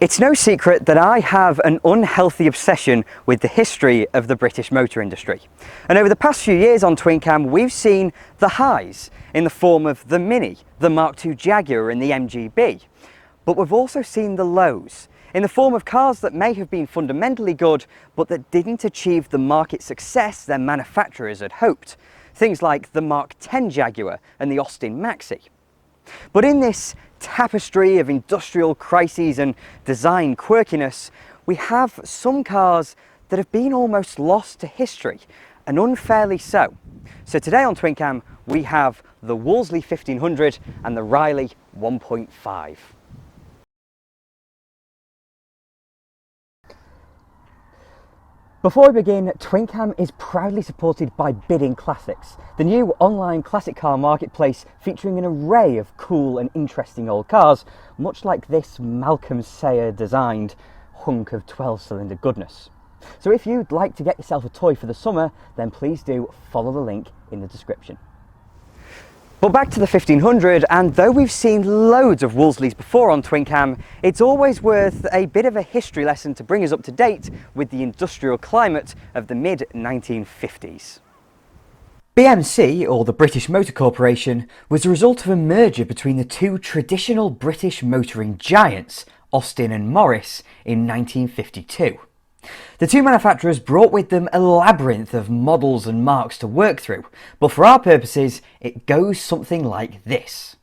It's no secret that I have an unhealthy obsession with the history of the British motor industry. And over the past few years on TwinCam, we've seen the highs in the form of the Mini, the Mark II Jaguar and the MGB. But we've also seen the lows in the form of cars that may have been fundamentally good, but that didn't achieve the market success their manufacturers had hoped. Things like the Mark X Jaguar and the Austin Maxi. But in this tapestry of industrial crises and design quirkiness, we have some cars that have been almost lost to history, and unfairly so. So today on TwinCam we have the Wolseley 1500 and the Riley 1.5. Before we begin, TwinCam is proudly supported by Bidding Classics, the new online classic car marketplace featuring an array of cool and interesting old cars, much like this Malcolm Sayer designed hunk of 12-cylinder goodness. So if you'd like to get yourself a toy for the summer, then please do follow the link in the description. But back to the 1500, and though we've seen loads of Wolseleys before on TwinCam, it's always worth a bit of a history lesson to bring us up to date with the industrial climate of the mid-1950s. BMC, or the British Motor Corporation, was the result of a merger between the two traditional British motoring giants, Austin and Morris, in 1952. The two manufacturers brought with them a labyrinth of models and marques to work through, but for our purposes it goes something like this.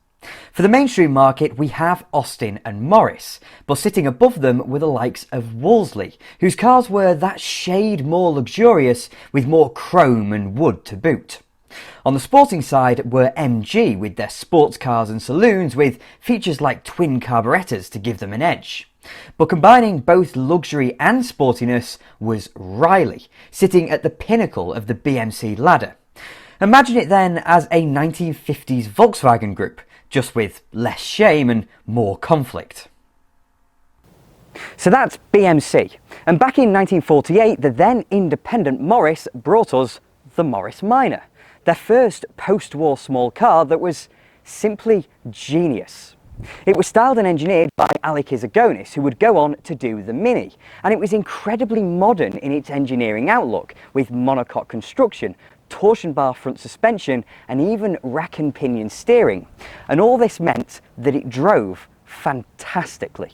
For the mainstream market we have Austin and Morris, but sitting above them were the likes of Wolseley, whose cars were that shade more luxurious with more chrome and wood to boot. On the sporting side were MG with their sports cars and saloons with features like twin carburettors to give them an edge. But combining both luxury and sportiness was Riley, sitting at the pinnacle of the BMC ladder. Imagine it then as a 1950s Volkswagen group, just with less shame and more conflict. So that's BMC, and back in 1948 the then independent Morris brought us the Morris Minor, their first post-war small car that was simply genius. It was styled and engineered by Alec Izagonis, who would go on to do the Mini, and it was incredibly modern in its engineering outlook, with monocoque construction, torsion bar front suspension and even rack and pinion steering, and all this meant that it drove fantastically.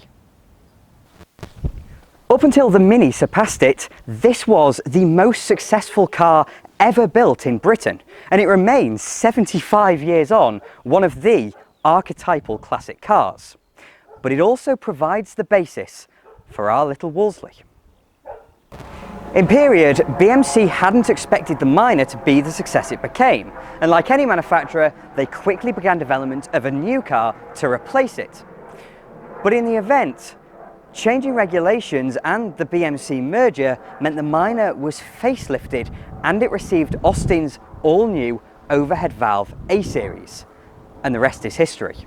Up until the Mini surpassed it, this was the most successful car ever built in Britain, and it remains 75 years on one of the archetypal classic cars. But it also provides the basis for our little Wolseley. In period, BMC hadn't expected the Minor to be the success it became, and like any manufacturer, they quickly began development of a new car to replace it. But in the event, changing regulations and the BMC merger meant the Minor was facelifted and it received Austin's all-new overhead valve A-Series. And the rest is history.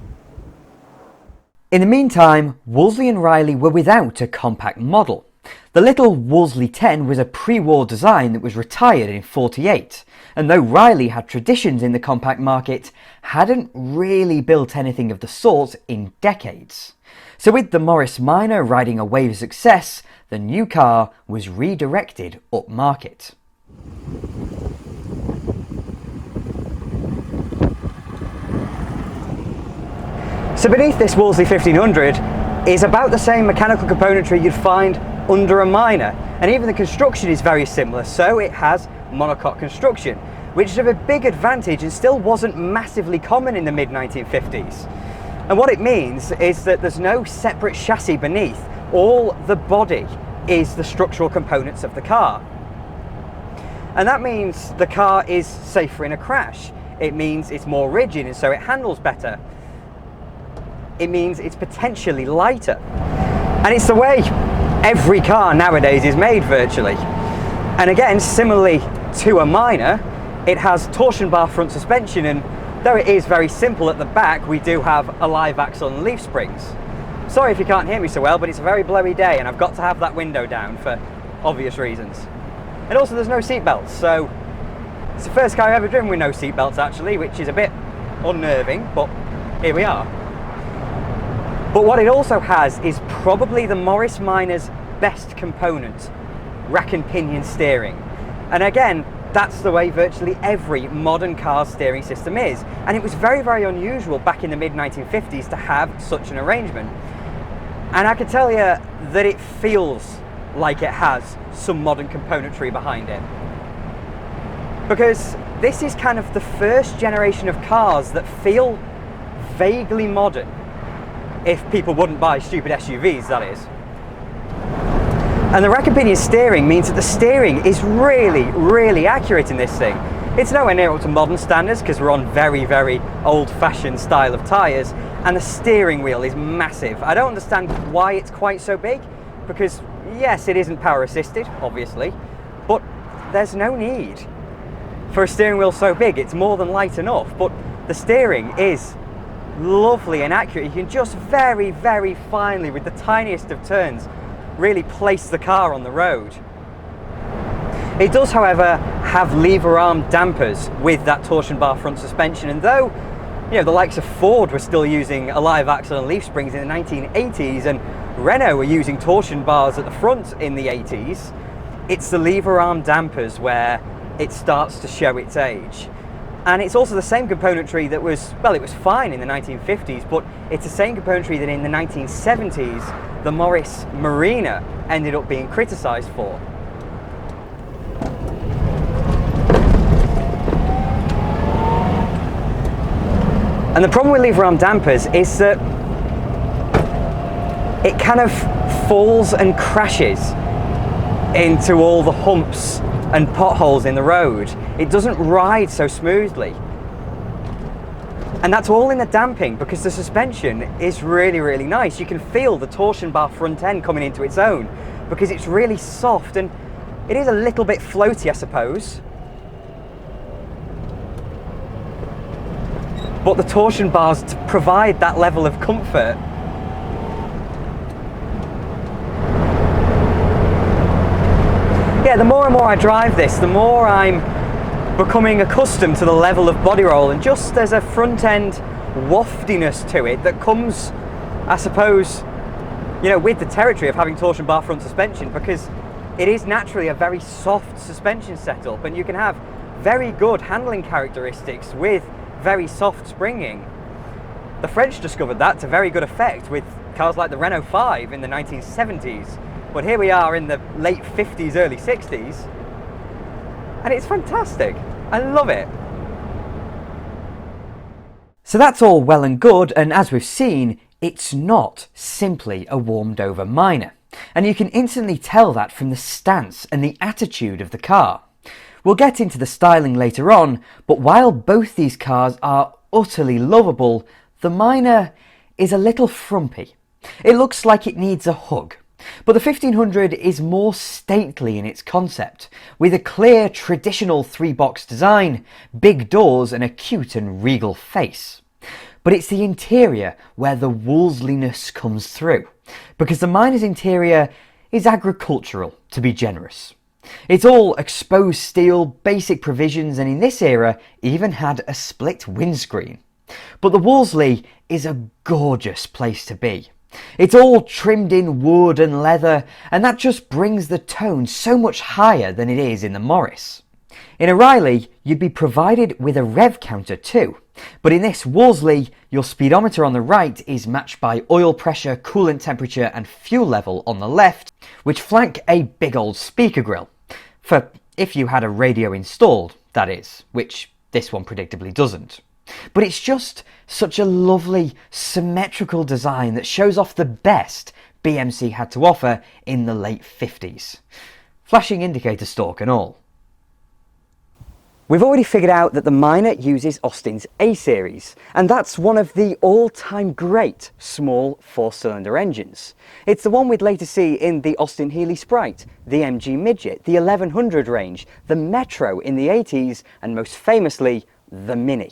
In the meantime, Wolseley and Riley were without a compact model. The little Wolseley 10 was a pre-war design that was retired in '48, and though Riley had traditions in the compact market, hadn't really built anything of the sort in decades. So with the Morris Minor riding a wave of success, the new car was redirected upmarket. So beneath this Wolseley 1500 is about the same mechanical componentry you'd find under a Minor, and even the construction is very similar, so it has monocoque construction, which is of a big advantage and still wasn't massively common in the mid-1950s. And what it means is that there's no separate chassis beneath, all the body is the structural components of the car. And that means the car is safer in a crash, it means it's more rigid and so it handles better. It means it's potentially lighter. And it's the way every car nowadays is made virtually. And again, similarly to a Minor, it has torsion bar front suspension, and though it is very simple at the back, we do have a live axle and leaf springs. Sorry if you can't hear me so well, but it's a very blowy day and I've got to have that window down for obvious reasons. And also there's no seat belts, so it's the first car I've ever driven with no seat belts actually, which is a bit unnerving, but here we are. But what it also has is probably the Morris Minor's best component, rack and pinion steering. And again, that's the way virtually every modern car's steering system is. And it was very, very unusual back in the mid-1950s to have such an arrangement. And I can tell you that it feels like it has some modern componentry behind it. Because this is kind of the first generation of cars that feel vaguely modern, if people wouldn't buy stupid SUVs, that is. And the rack and pinion steering means that the steering is really, really accurate in this thing. It's nowhere near up to modern standards because we're on very, very old-fashioned style of tyres, and the steering wheel is massive. I don't understand why it's quite so big, because yes, it isn't power assisted, obviously, but there's no need for a steering wheel so big. It's more than light enough, but the steering is lovely and accurate. You can just very, very finely, with the tiniest of turns, really place the car on the road. It does, however, have lever arm dampers with that torsion bar front suspension, and though the likes of Ford were still using alive axle and leaf springs in the 1980s, and Renault were using torsion bars at the front in the 80s, it's the lever arm dampers where it starts to show its age. And it's also the same componentry that was, well, it was fine in the 1950s, but it's the same componentry that in the 1970s the Morris Marina ended up being criticised for. And the problem with lever arm dampers is that it kind of falls and crashes into all the humps and potholes in the road. It doesn't ride so smoothly. And that's all in the damping, because the suspension is really, really nice. You can feel the torsion bar front end coming into its own because it's really soft, and it is a little bit floaty, I suppose. But the torsion bars provide that level of comfort. Yeah, the more and more I drive this, the more I'm becoming accustomed to the level of body roll, and just there's a front end waftiness to it that comes, I suppose, with the territory of having torsion bar front suspension, because it is naturally a very soft suspension setup, and you can have very good handling characteristics with very soft springing. The French discovered that to very good effect with cars like the Renault 5 in the 1970s, but here we are in the late 50s, early 60s, and it's fantastic. I love it. So that's all well and good, and as we've seen, it's not simply a warmed over Minor, and you can instantly tell that from the stance and the attitude of the car. We'll get into the styling later on, but while both these cars are utterly lovable, the Minor is a little frumpy. It looks like it needs a hug. But the 1500 is more stately in its concept, with a clear traditional three-box design, big doors and a cute and regal face. But it's the interior where the Wolseleyness comes through, because the Minor's interior is agricultural, to be generous. It's all exposed steel, basic provisions, and in this era even had a split windscreen. But the Wolseley is a gorgeous place to be. It's all trimmed in wood and leather, and that just brings the tone so much higher than it is in the Morris. In a Riley, you'd be provided with a rev counter too, but in this Wolseley, your speedometer on the right is matched by oil pressure, coolant temperature and fuel level on the left, which flank a big old speaker grille. For if you had a radio installed, that is, which this one predictably doesn't. But it's just such a lovely, symmetrical design that shows off the best BMC had to offer in the late 50s. Flashing indicator stalk and all. We've already figured out that the Minor uses Austin's A-Series, and that's one of the all-time great small four-cylinder engines. It's the one we'd later see in the Austin Healey Sprite, the MG Midget, the 1100 range, the Metro in the 80s, and most famously, the Mini.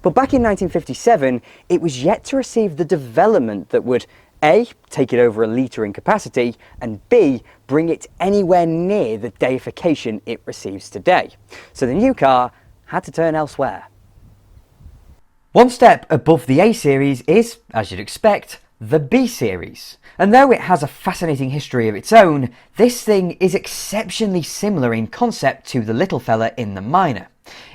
But back in 1957, it was yet to receive the development that would A, take it over a litre in capacity, and B, bring it anywhere near the deification it receives today. So the new car had to turn elsewhere. One step above the A-Series is, as you'd expect, the B series. And though it has a fascinating history of its own, this thing is exceptionally similar in concept to the little fella in the minor.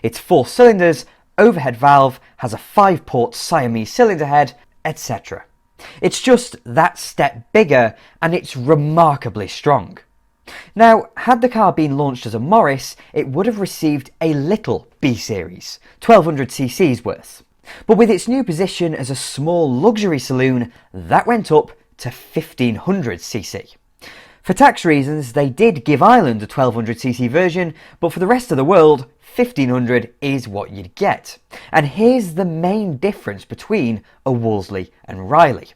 It's 4 cylinders, overhead valve, has a 5-port Siamese cylinder head, etc. It's just that step bigger, and it's remarkably strong. Now, had the car been launched as a Morris, it would have received a little B series, 1200cc's worth. But with its new position as a small luxury saloon, that went up to 1500cc. For tax reasons, they did give Ireland a 1200cc version, but for the rest of the world, 1500 is what you'd get. And here's the main difference between a Wolseley and Riley.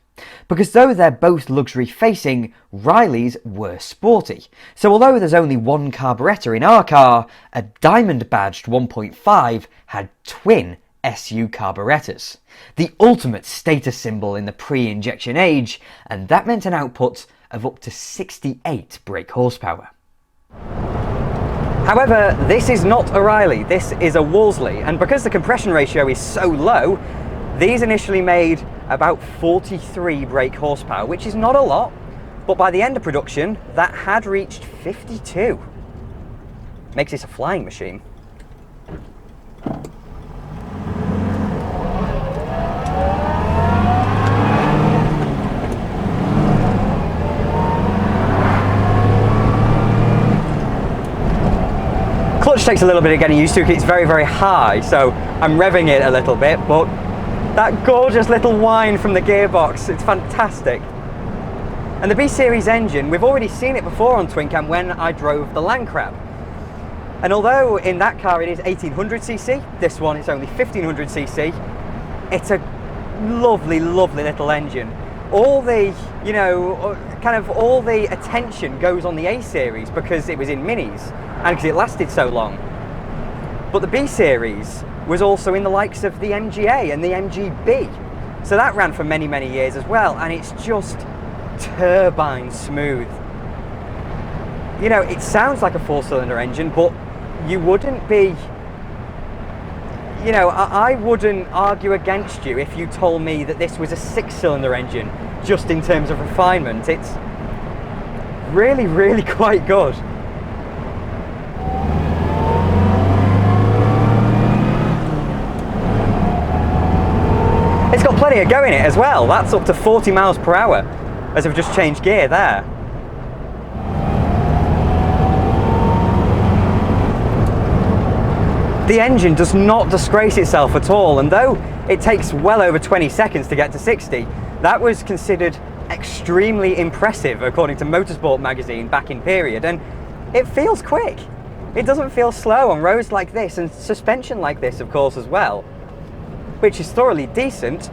Because though they're both luxury facing, Riley's were sporty. So although there's only one carburettor in our car, a diamond badged 1.5 had twin SU carburettors. The ultimate status symbol in the pre-injection age, and that meant an output of up to 68 brake horsepower. However, this is not a Riley, this is a Wolseley, and because the compression ratio is so low, these initially made about 43 brake horsepower, which is not a lot, but by the end of production, that had reached 52. Makes this a flying machine. Clutch takes a little bit of getting used to because it's very, very high, so I'm revving it a little bit, but that gorgeous little whine from the gearbox, it's fantastic. And the B-Series engine, we've already seen it before on Twin Cam when I drove the Land Crab. And although in that car it is 1800cc, this one is only 1500cc, it's a lovely, lovely little engine. All the, kind of all the attention goes on the A-Series because it was in minis and because it lasted so long. But the B-Series was also in the likes of the MGA and the MGB. So that ran for many, many years as well, and it's just turbine smooth. It sounds like a 4-cylinder engine, but you wouldn't be, I wouldn't argue against you if you told me that this was a 6-cylinder engine, just in terms of refinement. It's really, really quite good. It's got plenty of go in it as well. That's up to 40 miles per hour, as I've just changed gear there. The engine does not disgrace itself at all, and though it takes well over 20 seconds to get to 60, that was considered extremely impressive according to Motorsport magazine back in period, and it feels quick. It doesn't feel slow on roads like this, and suspension like this of course as well, which is thoroughly decent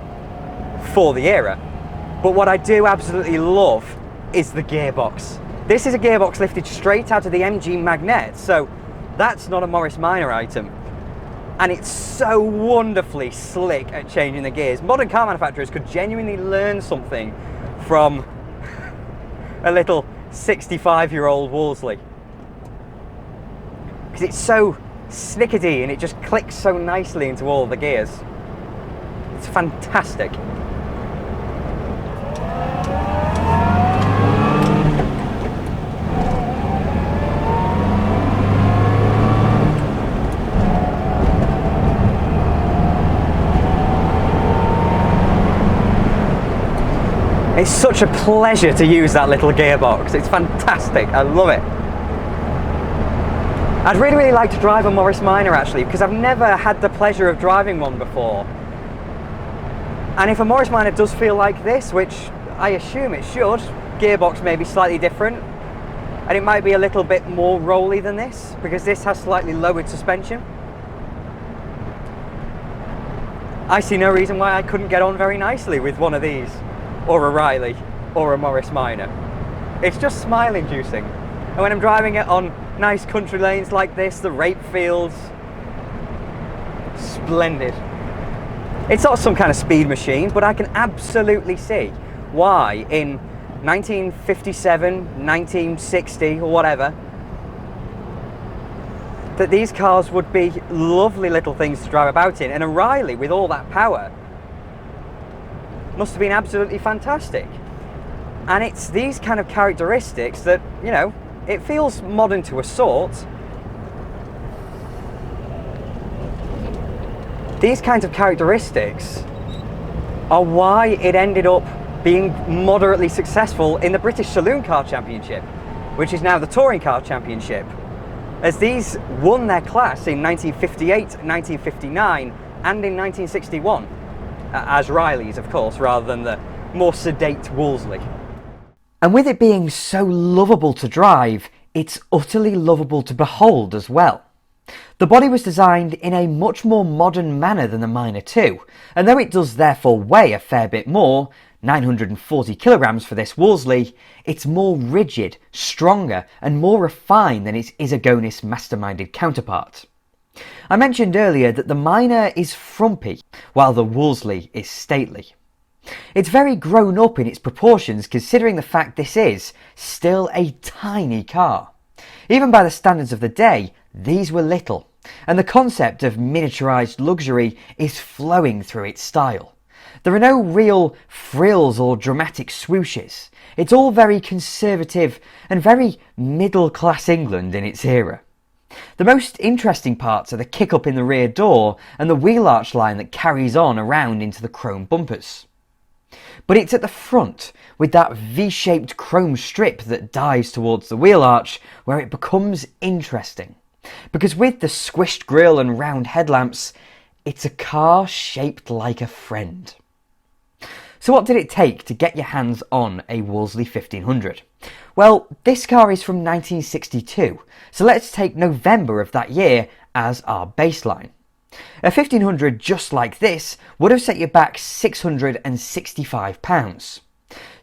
for the era. But what I do absolutely love is the gearbox. This is a gearbox lifted straight out of the MG Magnet, so that's not a Morris Minor item. And it's so wonderfully slick at changing the gears. Modern car manufacturers could genuinely learn something from a little 65-year-old Wolseley. Because it's so snickety and it just clicks so nicely into all the gears. It's fantastic. It's such a pleasure to use that little gearbox. It's fantastic. I love it. I'd really, really like to drive a Morris Minor actually, because I've never had the pleasure of driving one before. And if a Morris Minor does feel like this, which I assume it should, gearbox may be slightly different, and it might be a little bit more rolly than this, because this has slightly lowered suspension. I see no reason why I couldn't get on very nicely with one of these, or a Riley, or a Morris Minor. It's just smile-inducing. And when I'm driving it on nice country lanes like this, the rape fields, splendid. It's not some kind of speed machine, but I can absolutely see why in 1957, 1960, or whatever, that these cars would be lovely little things to drive about in. And a Riley with all that power, must have been absolutely fantastic. And it's these kind of characteristics that, you know, it feels modern to a sort. These kinds of characteristics are why it ended up being moderately successful in the British Saloon Car Championship, which is now the Touring Car Championship, as these won their class in 1958, 1959 and in 1961, as Rileys of course, rather than the more sedate Wolseley. And with it being so lovable to drive, it's utterly lovable to behold as well. The body was designed in a much more modern manner than the Minor 2, and though it does therefore weigh a fair bit more, 940 kilograms for this Wolseley, it's more rigid, stronger and more refined than its Isogonis masterminded counterpart. I mentioned earlier that the Minor is frumpy, while the Wolseley is stately. It's very grown up in its proportions considering the fact this is still a tiny car. Even by the standards of the day, these were little, and the concept of miniaturised luxury is flowing through its style. There are no real frills or dramatic swooshes. It's all very conservative and very middle-class England in its era. The most interesting parts are the kick-up in the rear door and the wheel arch line that carries on around into the chrome bumpers. But it's at the front, with that V-shaped chrome strip that dives towards the wheel arch, where it becomes interesting. Because with the squished grille and round headlamps, it's a car shaped like a friend. So what did it take to get your hands on a Wolseley 1500? Well, this car is from 1962, so let's take November of that year as our baseline. A 1500 just like this would have set you back £665.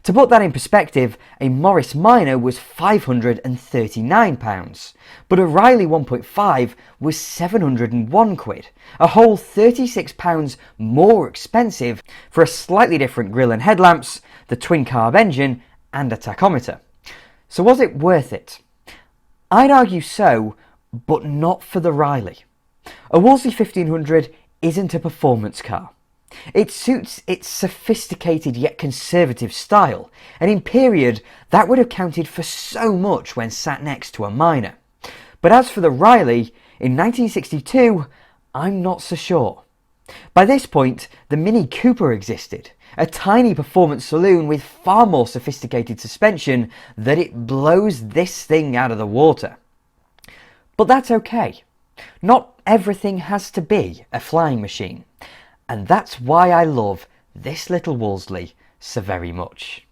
To put that in perspective, a Morris Minor was £539, but a Riley 1.5 was £701, a whole £36 more expensive for a slightly different grille and headlamps, the twin carb engine and a tachometer. So was it worth it? I'd argue so, but not for the Riley. A Wolseley 1500 isn't a performance car. It suits its sophisticated yet conservative style, and in period that would have counted for so much when sat next to a Minor. But as for the Riley, in 1962, I'm not so sure. By this point, the Mini Cooper existed, a tiny performance saloon with far more sophisticated suspension that it blows this thing out of the water. But that's okay. Not everything has to be a flying machine. And that's why I love this little Wolseley so very much.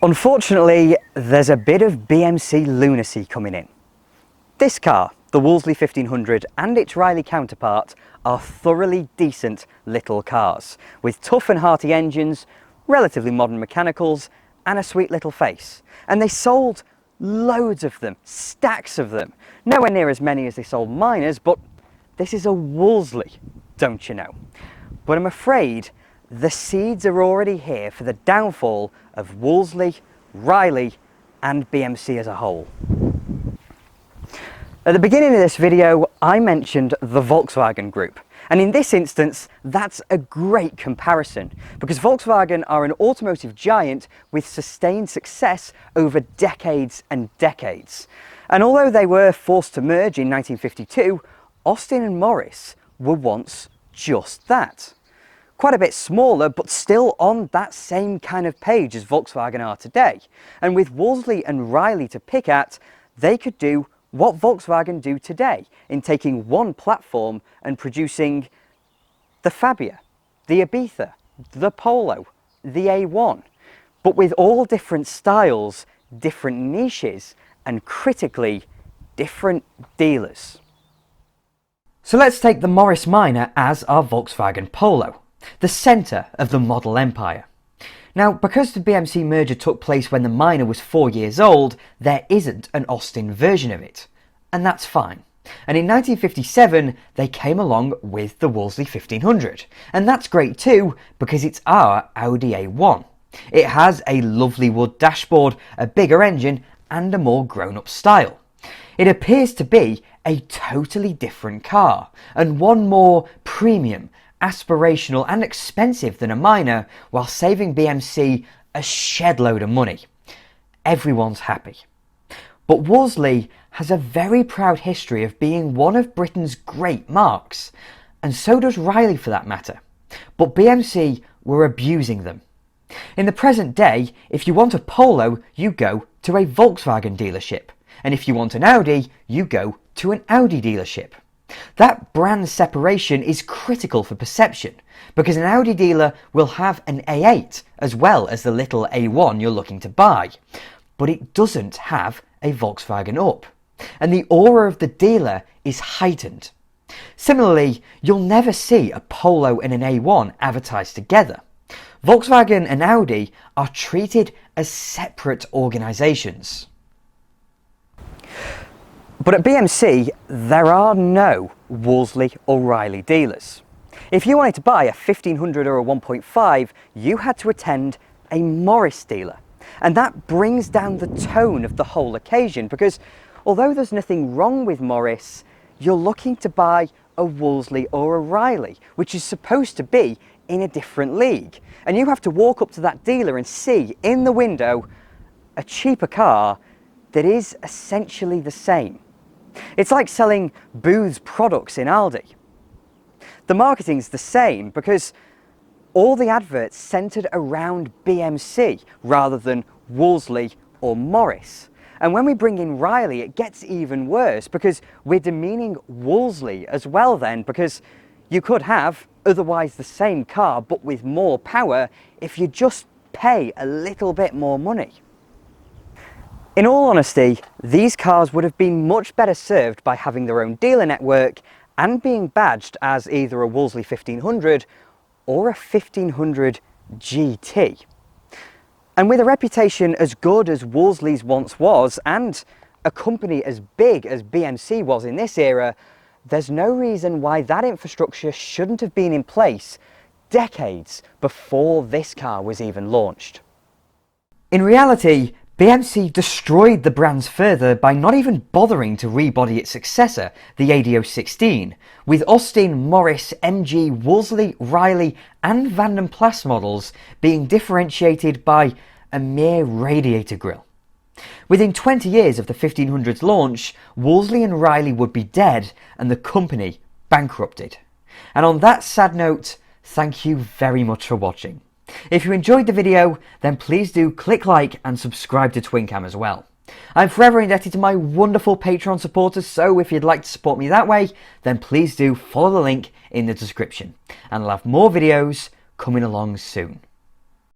Unfortunately, there's a bit of BMC lunacy coming in. This car, the Wolseley 1500 and its Riley counterpart, are thoroughly decent little cars, with tough and hearty engines, relatively modern mechanicals, and a sweet little face. And they sold loads of them, stacks of them. Nowhere near as many as they sold Minors, but this is a Wolseley, don't you know? But I'm afraid the seeds are already here for the downfall of Wolseley, Riley and BMC as a whole. At the beginning of this video, I mentioned the Volkswagen Group. And in this instance, that's a great comparison because Volkswagen are an automotive giant with sustained success over decades and decades. And although they were forced to merge in 1952, Austin and Morris were once just that. Quite a bit smaller, but still on that same kind of page as Volkswagen are today. And with Wolseley and Riley to pick at, they could do what Volkswagen do today in taking one platform and producing the Fabia, the Ibiza, the Polo, the A1, but with all different styles, different niches, and critically, different dealers. So let's take the Morris Minor as our Volkswagen Polo, the centre of the model empire. Now, because the BMC merger took place when the Minor was 4 years old, there isn't an Austin version of it. And that's fine. And in 1957, they came along with the Wolseley 1500. And that's great too, because it's our Audi A1. It has a lovely wood dashboard, a bigger engine, and a more grown-up style. It appears to be a totally different car, and one more premium aspirational and expensive than a minor, while saving BMC a shed load of money. Everyone's happy. But Wolseley has a very proud history of being one of Britain's great marques, and so does Riley for that matter. But BMC were abusing them. In the present day, if you want a Polo, you go to a Volkswagen dealership, and if you want an Audi, you go to an Audi dealership. That brand separation is critical for perception, because an Audi dealer will have an A8 as well as the little A1 you're looking to buy, but it doesn't have a Volkswagen Up, and the aura of the dealer is heightened. Similarly, you'll never see a Polo and an A1 advertised together. Volkswagen and Audi are treated as separate organisations. But at BMC, there are no Wolseley or Riley dealers. If you wanted to buy a 1500 or a 1.5, you had to attend a Morris dealer. And that brings down the tone of the whole occasion, because although there's nothing wrong with Morris, you're looking to buy a Wolseley or a Riley, which is supposed to be in a different league. And you have to walk up to that dealer and see in the window a cheaper car that is essentially the same. It's like selling Booth's products in Aldi. The marketing's the same because all the adverts centred around BMC rather than Wolseley or Morris. And when we bring in Riley, it gets even worse because we're demeaning Wolseley as well then, because you could have otherwise the same car but with more power if you just pay a little bit more money. In all honesty, these cars would have been much better served by having their own dealer network and being badged as either a Wolseley 1500 or a 1500 GT. And with a reputation as good as Wolseley's once was, and a company as big as BMC was in this era, there's no reason why that infrastructure shouldn't have been in place decades before this car was even launched. In reality, BMC destroyed the brands further by not even bothering to rebody its successor, the AD016, with Austin, Morris, MG, Wolseley, Riley and Van Plas models being differentiated by a mere radiator grille. Within 20 years of the 1500's launch, Wolseley and Riley would be dead and the company bankrupted. And on that sad note, thank you very much for watching. If you enjoyed the video, then please do click like and subscribe to TwinCam as well. I'm forever indebted to my wonderful Patreon supporters, so if you'd like to support me that way, then please do follow the link in the description. And I'll have more videos coming along soon.